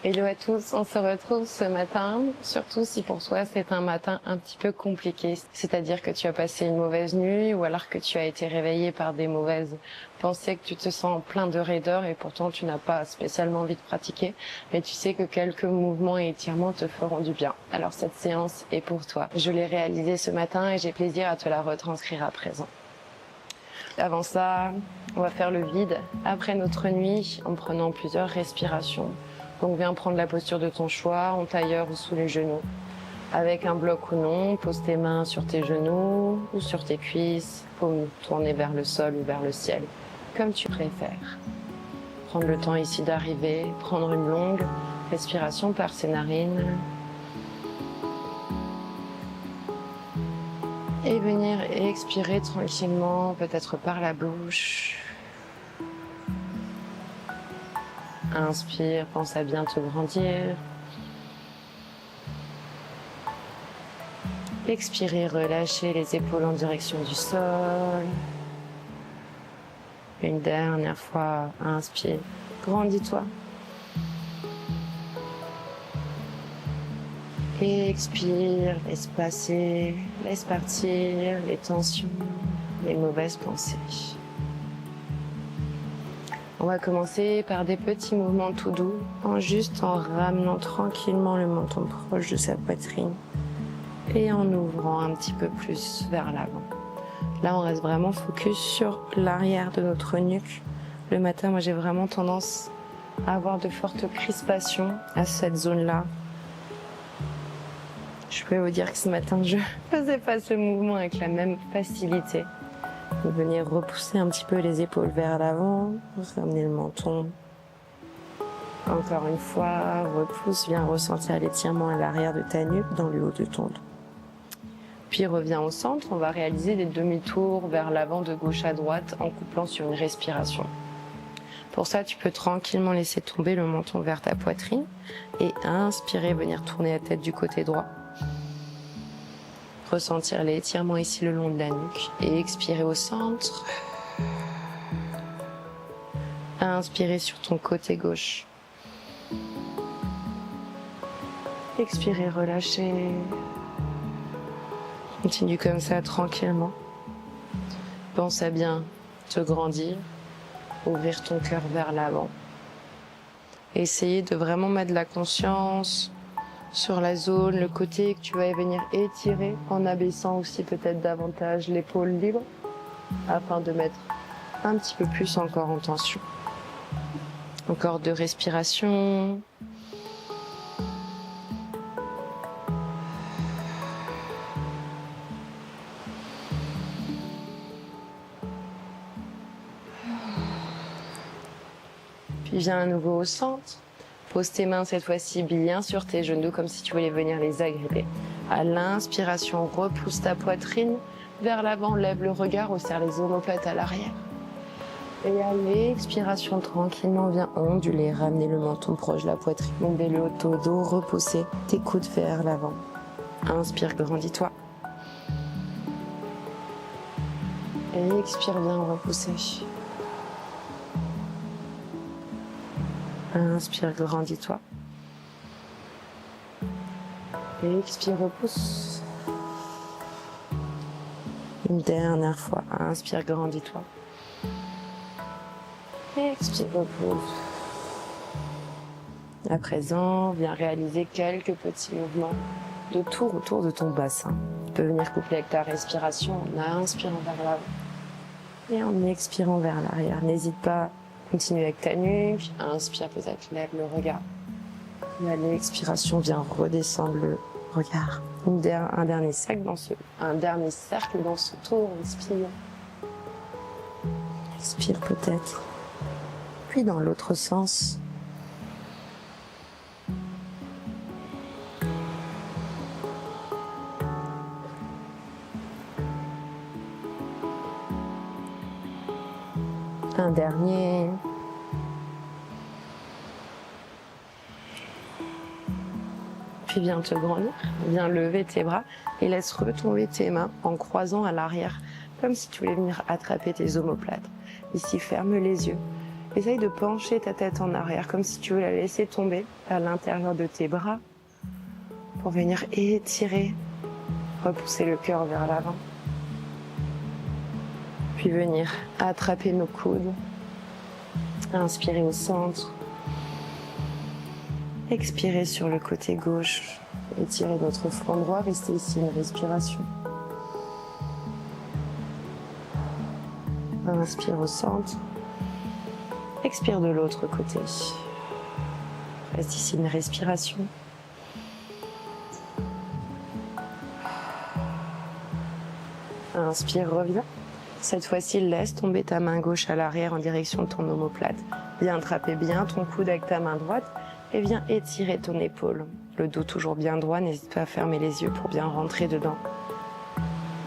Hello à tous, on se retrouve ce matin, surtout si pour toi c'est un matin un petit peu compliqué, c'est-à-dire que tu as passé une mauvaise nuit ou alors que tu as été réveillé par des mauvaises pensées, que tu te sens plein de raideur et pourtant tu n'as pas spécialement envie de pratiquer, mais tu sais que quelques mouvements et étirements te feront du bien. Alors cette séance est pour toi. Je l'ai réalisée ce matin et j'ai plaisir à te la retranscrire à présent. Avant ça, on va faire le vide après notre nuit en prenant plusieurs respirations. Donc viens prendre la posture de ton choix, en tailleur ou sous les genoux. Avec un bloc ou non, pose tes mains sur tes genoux ou sur tes cuisses, paumes tournées vers le sol ou vers le ciel, comme tu préfères. Prendre le temps ici d'arriver, prendre une longue respiration par ses narines. Et venir expirer tranquillement, peut-être par la bouche. Inspire, pense à bien te grandir. Expirez, relâchez les épaules en direction du sol. Une dernière fois, inspire, grandis-toi. Et expire, laisse passer, laisse partir les tensions, les mauvaises pensées. On va commencer par des petits mouvements tout doux, en ramenant tranquillement le menton proche de sa poitrine et en ouvrant un petit peu plus vers l'avant. Là, on reste vraiment focus sur l'arrière de notre nuque. Le matin, moi, j'ai vraiment tendance à avoir de fortes crispations à cette zone-là. Je peux vous dire que ce matin, je faisais pas ce mouvement avec la même facilité. Vous venez repousser un petit peu les épaules vers l'avant, ramener le menton. Encore une fois, repousse, viens ressentir l'étirement à l'arrière de ta nuque, dans le haut de ton dos. Puis reviens au centre, on va réaliser des demi-tours vers l'avant de gauche à droite en couplant sur une respiration. Pour ça, tu peux tranquillement laisser tomber le menton vers ta poitrine et inspirer, venir tourner la tête du côté droit. Ressentir l'étirement ici le long de la nuque et expirer au centre. Inspirer sur ton côté gauche. Expirer, relâcher. Continue comme ça tranquillement. Pense à bien te grandir, ouvrir ton cœur vers l'avant. Essayer de vraiment mettre de la conscience sur la zone, le côté que tu vas venir étirer en abaissant aussi peut-être davantage l'épaule libre afin de mettre un petit peu plus encore en tension. Encore 2 respirations. Puis viens à nouveau au centre. Pose tes mains cette fois-ci bien sur tes genoux comme si tu voulais venir les agripper. À l'inspiration, repousse ta poitrine vers l'avant, lève le regard, resserre les omoplates à l'arrière. Et à l'expiration, tranquillement, viens onduler, ramener le menton proche de la poitrine, monter le haut au dos, repousser tes coudes vers l'avant. Inspire, grandis-toi. Et expire, viens repousser. Inspire, grandis-toi. Et expire, repousse. Une dernière fois. Inspire, grandis-toi. Et expire, repousse. À présent, viens réaliser quelques petits mouvements de tour autour de ton bassin. Tu peux venir coupler avec ta respiration en inspirant vers l'avant et en expirant vers l'arrière. N'hésite pas. Continue avec ta nuque, inspire, peut-être lève le regard. Et à l'expiration, viens redescendre le regard. Un dernier cercle dans ce tour, inspire. Expire peut-être. Puis dans l'autre sens. Un dernier. Puis viens te grandir, viens lever tes bras et laisse retomber tes mains en croisant à l'arrière, comme si tu voulais venir attraper tes omoplates. Ici, ferme les yeux Essaye de pencher ta tête en arrière, comme si tu veux la laisser tomber à l'intérieur de tes bras pour venir étirer, repousser le cœur vers l'avant. Puis venir attraper nos coudes, inspirer au centre, expirer sur le côté gauche, étirer notre front droit, rester ici une respiration. Inspire au centre, expire de l'autre côté. Reste ici une respiration. Inspire, reviens. Cette fois-ci, laisse tomber ta main gauche à l'arrière en direction de ton omoplate. Viens attraper bien ton coude avec ta main droite et viens étirer ton épaule. Le dos toujours bien droit, n'hésite pas à fermer les yeux pour bien rentrer dedans,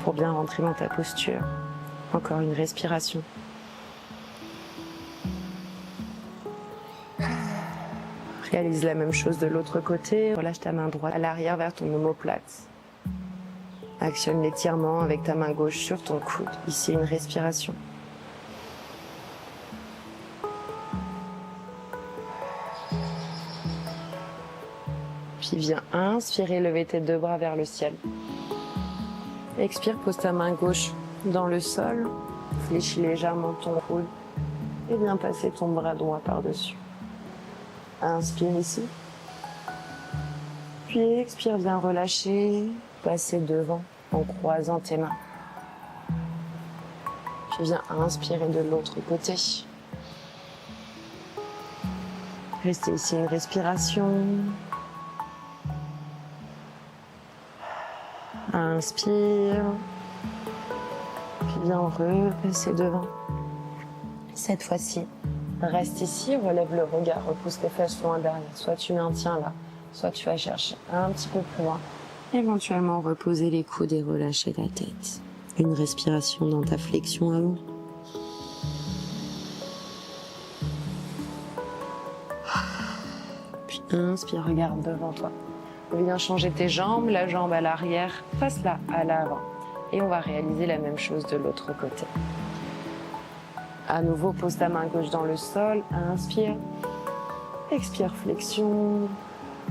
pour bien rentrer dans ta posture. Encore une respiration. Réalise la même chose de l'autre côté. Relâche ta main droite à l'arrière vers ton omoplate. Actionne l'étirement avec ta main gauche sur ton coude. Ici, une respiration. Puis viens inspirer, lever tes deux bras vers le ciel. Expire, pose ta main gauche dans le sol. Fléchis légèrement ton coude et viens passer ton bras droit par-dessus. Inspire ici. Puis expire, viens relâcher, passer devant en croisant tes mains. Puis viens inspirer de l'autre côté. Restez ici une respiration. Inspire. Puis viens repasser devant. Cette fois-ci, reste ici, relève le regard, repousse tes fesses loin derrière. Soit tu maintiens là, soit tu vas chercher un petit peu plus loin. Éventuellement reposer les coudes et relâcher la tête. Une respiration dans ta flexion avant. Puis inspire, regarde devant toi. Viens changer tes jambes, la jambe à l'arrière, passe-la à l'avant. Et on va réaliser la même chose de l'autre côté. À nouveau, pose ta main gauche dans le sol, inspire. Expire, flexion.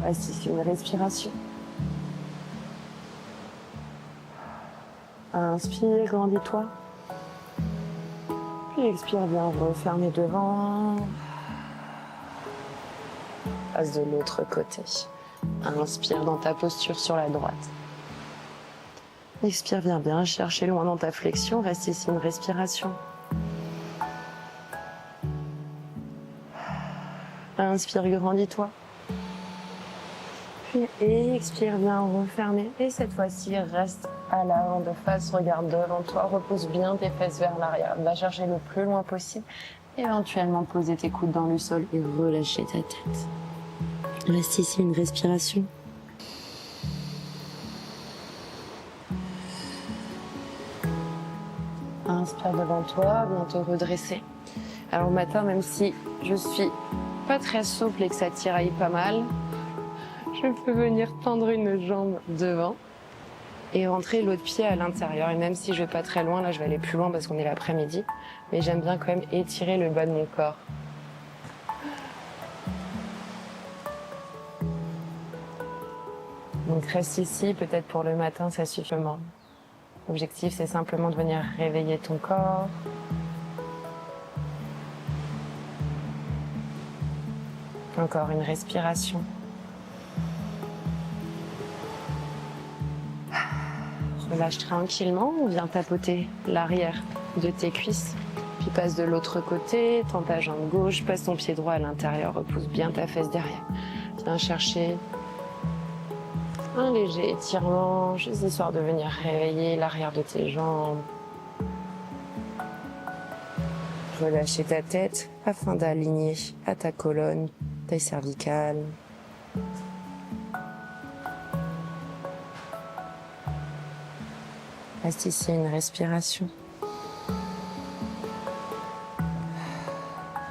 Reste ici une respiration. Inspire, grandis-toi. Puis expire, viens refermer devant. Passe de l'autre côté. Inspire dans ta posture sur la droite. Expire, viens bien chercher loin dans ta flexion. Reste ici une respiration. Inspire, grandis-toi. Puis expire, viens refermer. Et cette fois-ci, reste à l'avant de face, regarde devant toi, repose bien tes fesses vers l'arrière. Va chercher le plus loin possible. Éventuellement, poser tes coudes dans le sol et relâcher ta tête. Reste ici une respiration. Inspire devant toi, viens te redresser. Alors le matin, même si je suis pas très souple et que ça tiraille pas mal, je peux venir tendre une jambe devant et rentrer l'autre pied à l'intérieur. Et même si je vais pas très loin, là je vais aller plus loin parce qu'on est l'après-midi, mais j'aime bien quand même étirer le bas de mon corps. Donc reste ici, peut-être pour le matin, ça suffit. L'objectif, c'est simplement de venir réveiller ton corps. Encore une respiration. Relâche tranquillement, on vient tapoter l'arrière de tes cuisses. Puis passe de l'autre côté, tends ta jambe gauche, passe ton pied droit à l'intérieur, repousse bien ta fesse derrière. Viens chercher un léger étirement, juste histoire de venir réveiller l'arrière de tes jambes. Relâcher ta tête afin d'aligner à ta colonne, tes cervicales. Reste ici une respiration.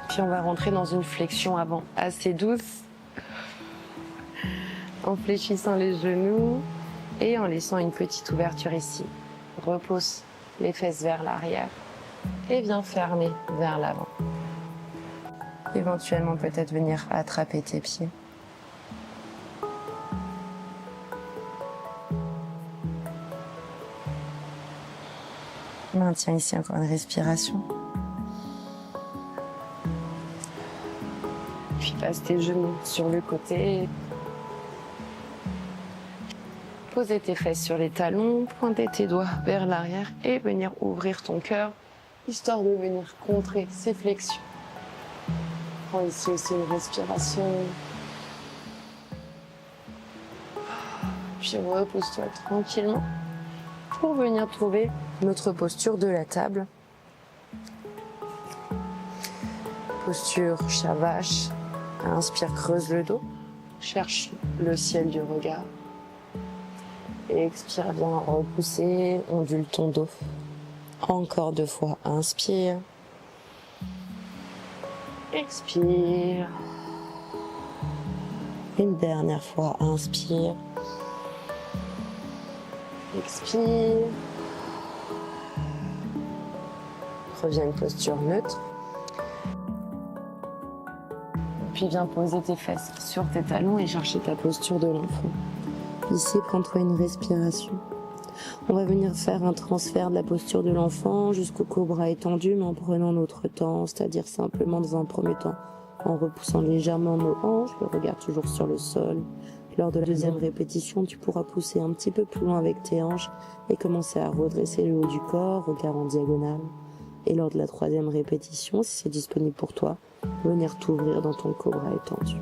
Puis on va rentrer dans une flexion avant assez douce, en fléchissant les genoux et en laissant une petite ouverture ici. Repousse les fesses vers l'arrière et viens fermer vers l'avant. Éventuellement, peut-être venir attraper tes pieds. Maintiens ici encore une respiration. Puis passe tes genoux sur le côté. Posez tes fesses sur les talons, pointez tes doigts vers l'arrière et venir ouvrir ton cœur, histoire de venir contrer ces flexions. Prends ici aussi une respiration. Puis repose-toi tranquillement pour venir trouver notre posture de la table. Posture chat vache. Inspire, creuse le dos. Cherche le ciel du regard. Et expire, viens repousser, ondule ton dos. Encore 2 fois, inspire. Expire. Une dernière fois, inspire. Expire. Reviens à une posture neutre. Puis viens poser tes fesses sur tes talons et chercher ta posture de l'enfant. Ici, prends-toi une respiration. On va venir faire un transfert de la posture de l'enfant jusqu'au cobra étendu, mais en prenant notre temps, c'est-à-dire simplement dans un premier temps, en repoussant légèrement nos hanches, le regard toujours sur le sol. Lors de la deuxième répétition, tu pourras pousser un petit peu plus loin avec tes hanches et commencer à redresser le haut du corps, regard en diagonale. Et lors de la troisième répétition, si c'est disponible pour toi, venir t'ouvrir dans ton cobra étendu.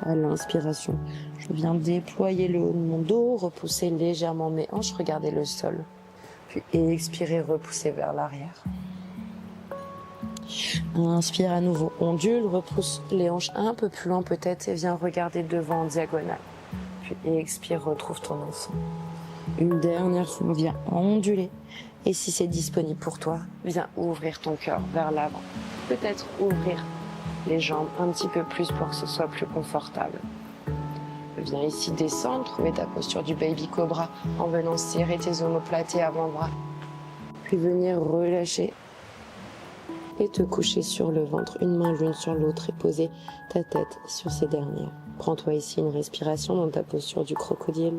À l'inspiration, je viens déployer le haut de mon dos, repousser légèrement mes hanches, regarder le sol. Puis expirer, repousser vers l'arrière. Inspire à nouveau, ondule, repousse les hanches un peu plus loin peut-être et viens regarder devant en diagonale. Puis expire, retrouve ton enfant. Une dernière fois, viens onduler. Et si c'est disponible pour toi, viens ouvrir ton cœur vers l'avant. Peut-être ouvrir les jambes un petit peu plus pour que ce soit plus confortable. Viens ici descendre, trouver ta posture du baby cobra en venant serrer tes omoplates et avant-bras. Puis venir relâcher et te coucher sur le ventre, une main l'une sur l'autre et poser ta tête sur ces dernières. Prends-toi ici une respiration dans ta posture du crocodile.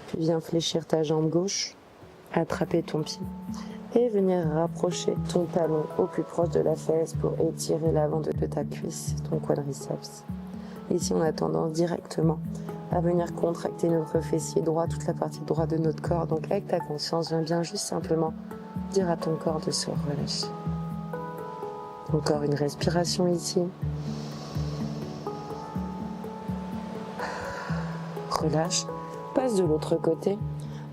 Puis viens fléchir ta jambe gauche, attraper ton pied et venir rapprocher ton talon au plus proche de la fesse pour étirer l'avant de ta cuisse, ton quadriceps. Ici, on a tendance directement à venir contracter notre fessier droit, toute la partie droite de notre corps. Donc avec ta conscience, viens bien juste simplement dire à ton corps de se relâcher. Encore une respiration ici. Relâche. Passe de l'autre côté.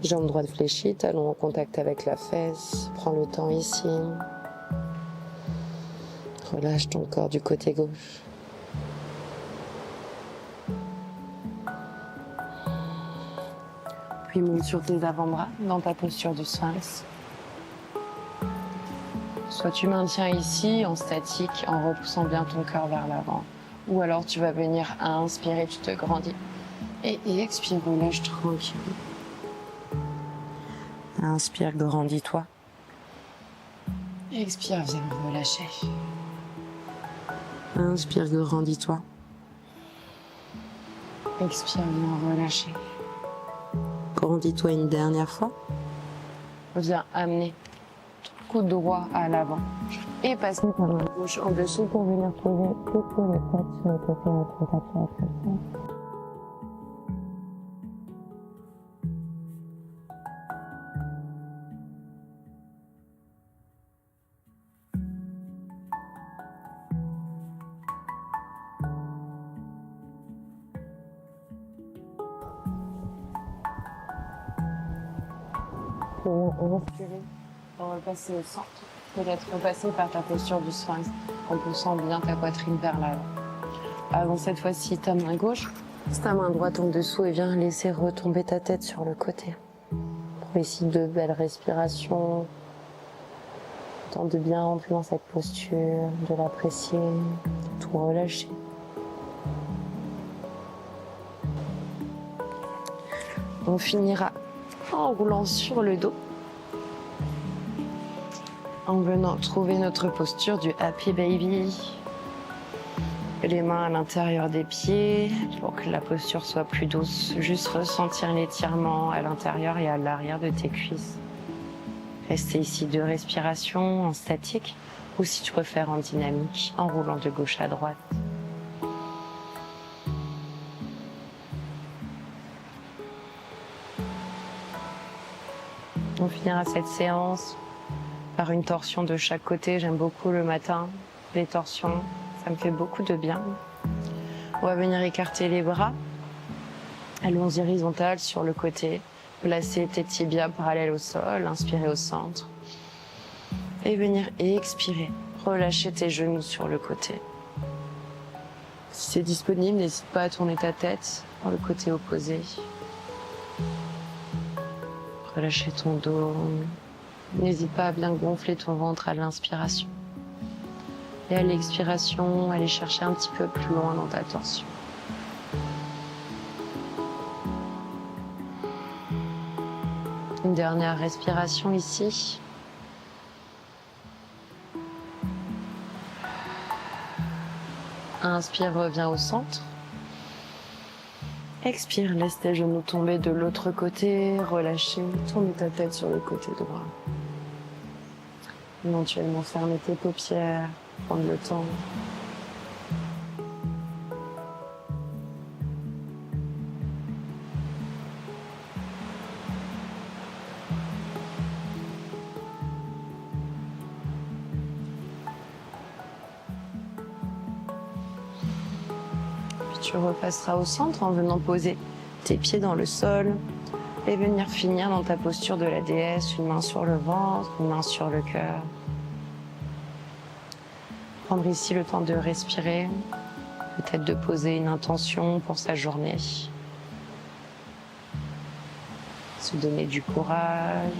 Jambe droite fléchie, talon en contact avec la fesse. Prends le temps ici. Relâche ton corps du côté gauche. Puis monte sur tes avant-bras dans ta posture du sphinx. Soit tu maintiens ici en statique en repoussant bien ton cœur vers l'avant. Ou alors tu vas venir à inspirer, tu te grandis. Et expire, relâche tranquille. Inspire, grandis-toi. Expire, viens relâcher. Inspire, grandis-toi. Expire, viens relâcher. Grandis-toi une dernière fois. Viens amener ton coude droit à l'avant. Et passe ta main gauche en dessous pour venir poser plutôt les pattes sur le côté de ton tapis à pression. Respirer, repasser au centre, peut-être repasser par ta posture du sphinx en poussant bien ta poitrine vers l'avant. Avant cette fois-ci ta main gauche, ta main droite en dessous et viens laisser retomber ta tête sur le côté. Prends ici 2 belles respirations. Tente de bien rentrer dans cette posture, de l'apprécier, de tout relâcher. On finira en roulant sur le dos. en venant trouver notre posture du Happy Baby. Les mains à l'intérieur des pieds pour que la posture soit plus douce. Juste ressentir l'étirement à l'intérieur et à l'arrière de tes cuisses. Rester ici 2 respirations en statique ou si tu préfères en dynamique, en roulant de gauche à droite. On finira cette séance par une torsion de chaque côté. J'aime beaucoup le matin, les torsions, ça me fait beaucoup de bien. On va venir écarter les bras, allons horizontales sur le côté. Placer tes tibias parallèles au sol, inspirer au centre. Et venir expirer, relâcher tes genoux sur le côté. Si c'est disponible, n'hésite pas à tourner ta tête dans le côté opposé. Relâcher ton dos. N'hésite pas à bien gonfler ton ventre à l'inspiration. Et à l'expiration, aller chercher un petit peu plus loin dans ta torsion. Une dernière respiration ici. Inspire, reviens au centre. Expire, laisse tes genoux tomber de l'autre côté, relâcher, tourne ta tête sur le côté droit. Éventuellement fermer tes paupières, prendre le temps. Tu repasseras au centre en venant poser tes pieds dans le sol et venir finir dans ta posture de la déesse, une main sur le ventre, une main sur le cœur. Prendre ici le temps de respirer, peut-être de poser une intention pour sa journée. Se donner du courage.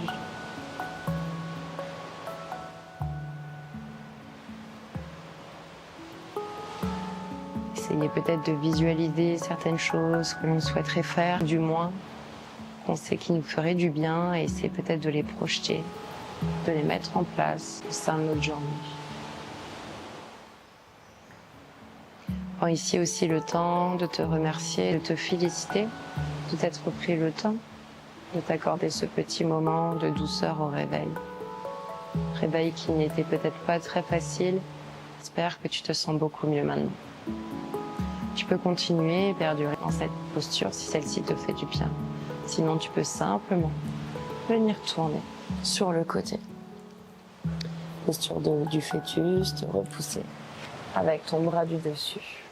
Essayez peut-être de visualiser certaines choses que l'on souhaiterait faire, du moins qu'on sait qui nous ferait du bien, et c'est peut-être de les projeter, de les mettre en place au sein de notre journée. Prends ici aussi le temps de te remercier, de te féliciter, de t'être pris le temps de t'accorder ce petit moment de douceur au réveil. Réveil qui n'était peut-être pas très facile. J'espère que tu te sens beaucoup mieux maintenant. Tu peux continuer et perdurer dans cette posture si celle-ci te fait du bien. Sinon, tu peux simplement venir tourner sur le côté. Posture du fœtus, te repousser avec ton bras du dessus.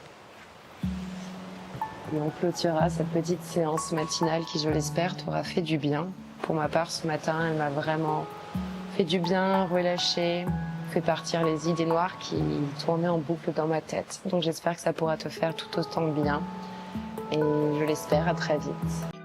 Et on clôturera cette petite séance matinale qui, je l'espère, t'aura fait du bien. Pour ma part, ce matin, elle m'a vraiment fait du bien, relâché, fait partir les idées noires qui tournaient en boucle dans ma tête. Donc j'espère que ça pourra te faire tout autant de bien. Et je l'espère, à très vite.